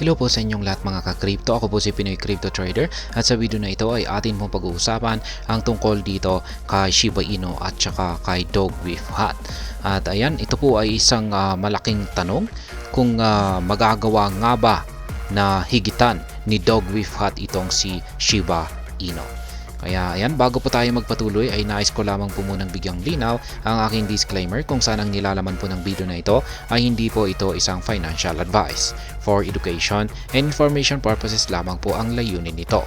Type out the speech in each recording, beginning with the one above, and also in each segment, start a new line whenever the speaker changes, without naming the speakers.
Hello po sa inyong lahat mga ka-crypto. Ako po si Pinoy Crypto Trader at sa video na ito ay atin pong pag-uusapan ang tungkol dito kay Shiba Inu at saka kay Dog with Hat. At ayan, ito po ay isang malaking tanong kung magagawa nga ba na higitan ni Dog with Hat itong si Shiba Inu. Kaya ayan, bago po tayo magpatuloy ay nais ko lamang po munang bigyang linaw ang aking disclaimer kung saan ang nilalaman po ng video na ito ay hindi po ito isang financial advice. For education and information purposes lamang po ang layunin nito.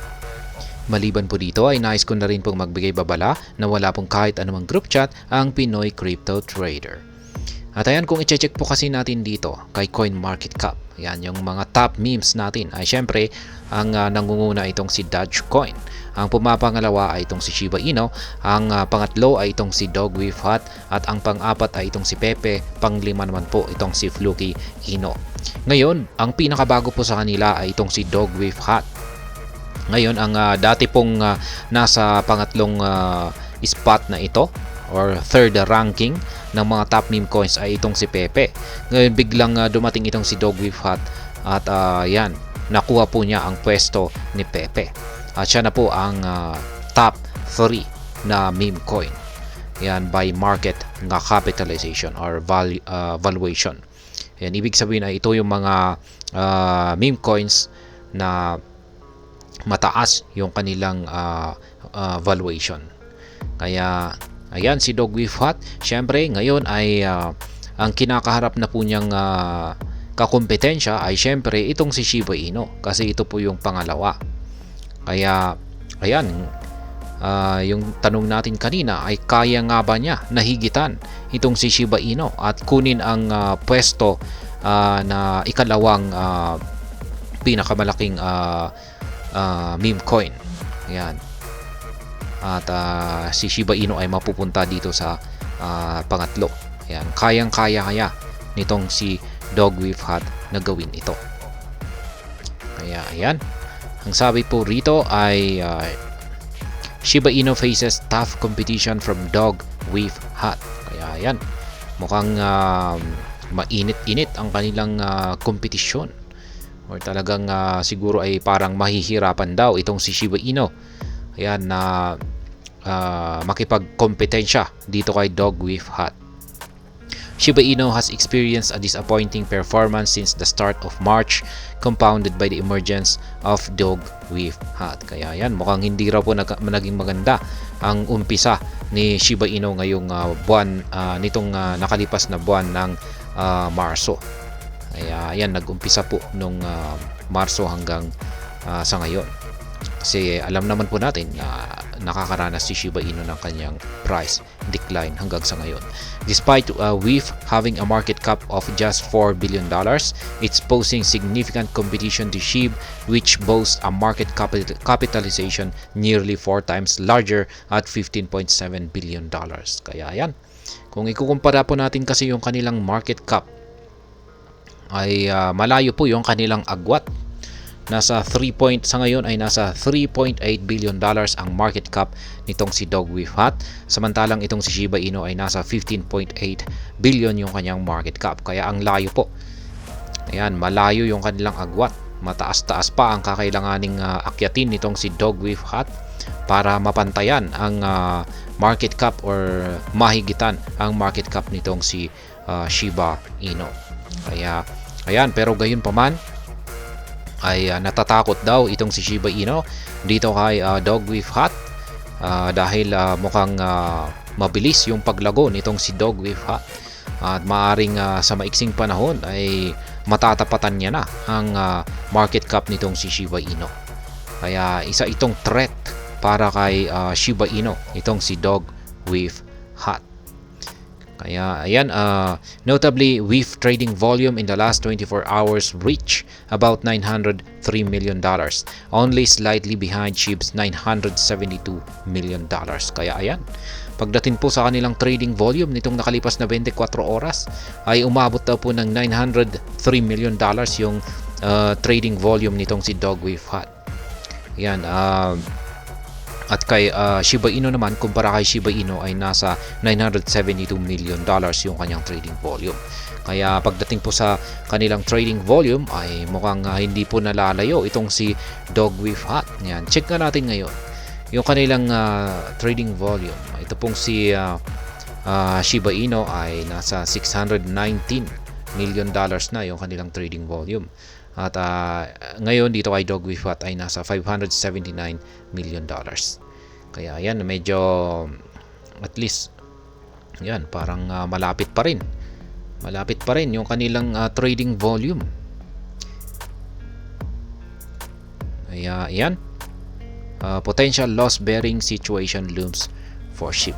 Maliban po dito ay nais ko na rin pong magbigay babala na wala pong kahit anumang group chat ang Pinoy Crypto Trader. At ayan, kung i-check po kasi natin dito kay CoinMarketCap, yan yung mga top memes natin ay syempre ang nangunguna itong si Dogecoin. Ang pumapangalawa ay itong si Shiba Inu, ang pangatlo ay itong si Dog with Hat at ang pang-apat ay itong si Pepe, panglima naman po itong si Fluky Inu. Ngayon, ang pinakabago po sa kanila ay itong si Dog with Hat. Ngayon, ang dati pong nasa pangatlong spot na ito or third ranking ng mga top meme coins ay itong si Pepe. Ngayon biglang dumating itong si Dog with Hat at yan, nakuha po niya ang pwesto ni Pepe. At siya na po ang top 3 na meme coin. Yan by market nga capitalization or valuation. Yan, ibig sabihin ay ito yung mga meme coins na mataas yung kanilang valuation. Kaya ayan, si Dog with Hat, syempre ngayon ay ang kinakaharap na po niyang kakompetensya ay syempre itong si Shiba Inu kasi ito po yung pangalawa. Kaya ayan, yung tanong natin kanina ay kaya nga ba niya nahigitan itong si Shiba Inu at kunin ang pwesto na ikalawang pinakamalaking meme coin. Ayan. At si Shiba Inu ay mapupunta dito sa pangatlo. Ayan, kayang-kaya kaya nitong si Dog with Hat na gawin ito. Kaya ayan, ang sabi po rito ay Shiba Inu faces tough competition from Dog with Hat. Kaya ayan, mukhang mainit-init ang kanilang kompetisyon. Or talagang siguro ay parang mahihirapan daw itong si Shiba Inu. Ayan, na makipagkompetensya dito kay Dog with Hat. Shiba Inu has experienced a disappointing performance since the start of March, compounded by the emergence of Dog with Hat. Kaya yan, mukhang hindi raw po naging maganda ang umpisa ni Shiba Inu ngayong buwan, nitong nakalipas na buwan ng Marso. Kaya yan, nag-umpisa po nung Marso hanggang sa ngayon. Kasi alam naman po natin na nakakaranas si Shiba Inu ng kanyang price decline hanggang sa ngayon. Despite WIF having a market cap of just $4 billion, it's posing significant competition to SHIB, which boasts a market capitalization nearly 4 times larger at $15.7 billion. Kaya yan, kung ikukumpara po natin kasi yung kanilang market cap ay malayo po yung kanilang agwat. Sa ngayon ay nasa $3.8 billion ang market cap nitong si Dog with Hat, samantalang itong si Shiba Inu ay nasa 15.8 billion yung kanyang market cap. Kaya ang layo po. Ayan, malayo yung kanilang agwat. Mataas-taas pa ang kakailanganing akyatin nitong si Dog with Hat para mapantayan ang market cap or mahigitan ang market cap nitong si Shiba Inu. Kaya ayan, pero gayon pa man ay natatakot daw itong si Shiba Inu dito kay Dog with Hat dahil mukhang mabilis yung paglago nitong si Dog with Hat at maaring sa maiksing panahon ay matatapatan niya na ang market cap nitong si Shiba Inu. Kaya isa itong threat para kay Shiba Inu itong si Dog with Hat. Kaya ayan, notably WIF trading volume in the last 24 hours reached about $903 million, only slightly behind SHIB's $972 million. Kaya ayan, pagdating po sa kanilang trading volume nitong nakalipas na 24 oras ay umabot daw po ng $903 million yung trading volume nitong si Dog with Hat. Ayan, at kay Shiba Inu naman, kumpara kay Shiba Inu ay nasa $972 million yung kanyang trading volume. Kaya pagdating po sa kanilang trading volume ay mukhang hindi po nalalayo itong si Dogwoof Hut. Yan, check na natin ngayon yung kanilang trading volume. Ito pong si Shiba Inu ay nasa $619 million na yung kanilang trading volume. At ngayon dito kay Dogwoof Hut ay nasa $579 million. Kaya yan, medyo at least yan, parang malapit pa rin. Malapit pa rin yung kanilang trading volume. Kaya yan, potential loss-bearing situation looms for SHIB.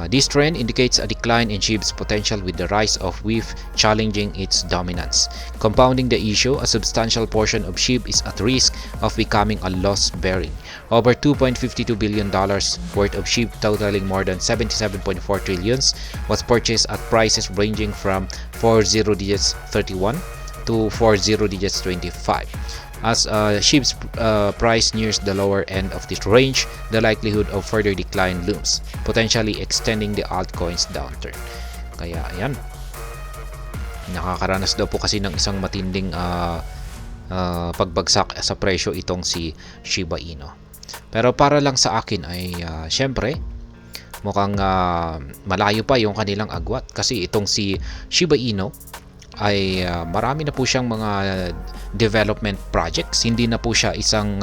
This trend indicates a decline in SHIB's potential with the rise of WIF challenging its dominance. Compounding the issue, a substantial portion of SHIB is at risk of becoming a loss-bearing. Over $2.52 billion worth of SHIB, totaling more than 77.4 trillions, was purchased at prices ranging from 40 digits 31 to 40 digits 25. As SHIB's price nears the lower end of this range, the likelihood of further decline looms, potentially extending the altcoin's downturn. Kaya ayan, nakakaranas daw po kasi ng isang matinding pagbagsak sa presyo itong si Shiba Inu. Pero para lang sa akin ay syempre mukhang malayo pa yung kanilang agwat, kasi itong si Shiba Inu ay marami na po siyang mga development projects. Hindi na po siya isang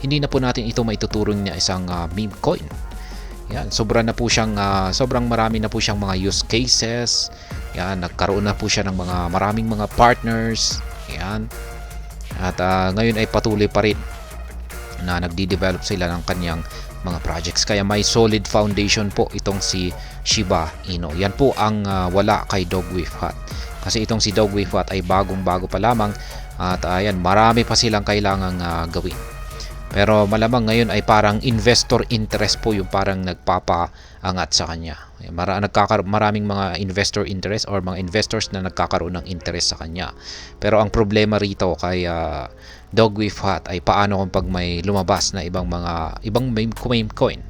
hindi na po natin ito maituturing na isang meme coin. Yan, sobrang marami na po siyang mga use cases. Yan, nagkaroon na po siya ng maraming mga partners. Yan. At ngayon ay patuloy pa rin na nagdi-develop sila ng kanyang mga projects. Kaya may solid foundation po itong si Shiba Inu. Yan po ang wala kay Dogwoof Hut. Kasi itong si Dogwoof Hut ay bagong-bago pa lamang, at ayan, marami pa silang kailangang gawin. Pero malamang ngayon ay parang investor interest po yung parang nagpapaangat sa kanya. Maraming mga investor interest or mga investors na nagkakaroon ng interest sa kanya. Pero ang problema rito kay Dogwoof Hut ay paano kung pag may lumabas na ibang meme coin.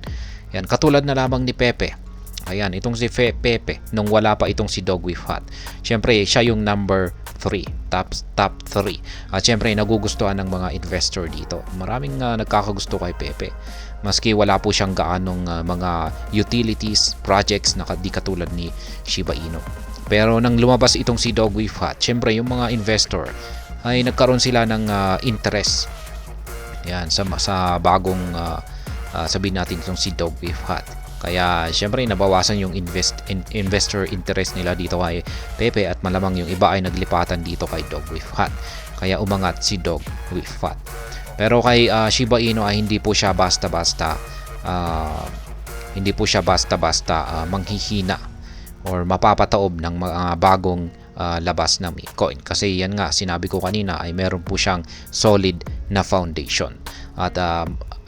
Yan, katulad na lamang ni Pepe. Ayan, itong si Pepe, nung wala pa itong si Dogwoof Hut. Siyempre, siya yung number 3, top 3. At siyempre, nagugustuhan ng mga investor dito. Maraming nagkakagusto kay Pepe. Maski wala po siyang gaanong mga utilities, projects na di katulad ni Shiba Inu. Pero nang lumabas itong si Dogwoof Hut, siyempre, yung mga investor ay nagkaroon sila ng interest. Yan, sa bagong sabihin natin itong si Dogwoof Hut. Kaya syempre nabawasan yung investor interest nila dito kay Pepe, at malamang yung iba ay naglipatan dito kay Dogwoof Hut. Kaya umangat si Dogwoof Hut. Pero kay Shiba Inu ay hindi po siya basta-basta manghihina or mapapataob ng mga bagong labas na meme coin. Kasi yan nga, sinabi ko kanina, ay meron po siyang solid na foundation. At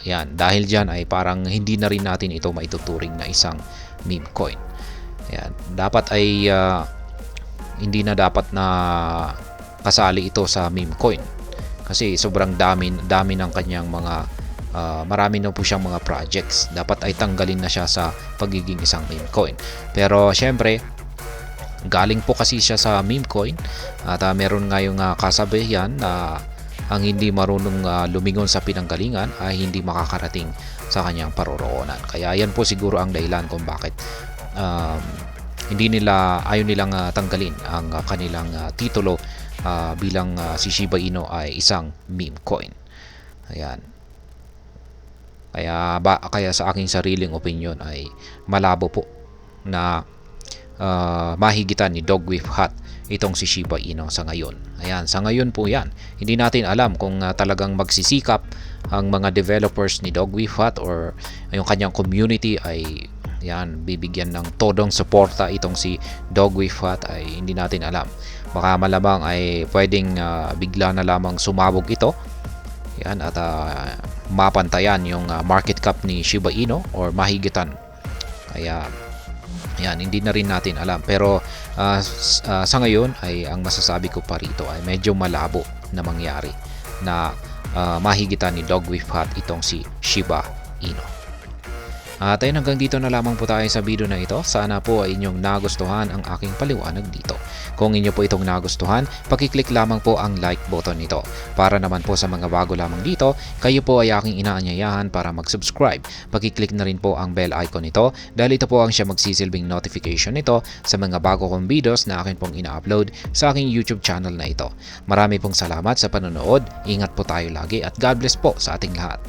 yan, dahil dyan ay parang hindi na rin natin ito maituturing na isang meme coin. Yan, dapat ay hindi na dapat na kasali ito sa meme coin. Kasi sobrang dami ng kanyang mga marami na po siyang mga projects. Dapat ay tanggalin na siya sa pagiging isang meme coin. Pero syempre, galing po kasi siya sa meme coin, at meron nga yung kasabihan na ang hindi marunong lumingon sa pinanggalingan ay hindi makakarating sa kanyang paroroonan. Kaya yan po siguro ang dahilan kung bakit ayaw nilang tanggalin ang kanilang titulo bilang si Shiba Inu ay isang meme coin. Ayan. Kaya sa aking sariling opinion ay malabo po na mahigitan ni Dogwoof Hut itong si Shiba Inu sa ngayon. Ayan, sa ngayon po yan. Hindi natin alam kung talagang magsisikap ang mga developers ni Dogwoof Hut or yung kanyang community ay yan, bibigyan ng todong suporta itong si Dogwoof Hut, ay hindi natin alam. Baka malamang ay pwedeng bigla na lamang sumabog ito. Yan, at mapantayan yung market cap ni Shiba Inu or mahigitan. Kaya yan, hindi na rin natin alam. Pero sa ngayon ay ang masasabi ko pa rito ay medyo malabo na mangyari na mahigitan ni Dogwoof Hut itong si Shiba Inu. At ayun, hanggang dito na lamang po tayo sa video na ito. Sana po ay inyong nagustuhan ang aking paliwanag dito. Kung inyo po itong nagustuhan, pakiclick lamang po ang like button nito. Para naman po sa mga bago lamang dito, kayo po ay aking inaanyayahan para mag-subscribe. Pakiclick na rin po ang bell icon nito dahil ito po ang siya magsisilbing notification nito sa mga bago kong videos na akin pong ina-upload sa aking YouTube channel na ito. Marami pong salamat sa panonood, ingat po tayo lagi at God bless po sa ating lahat.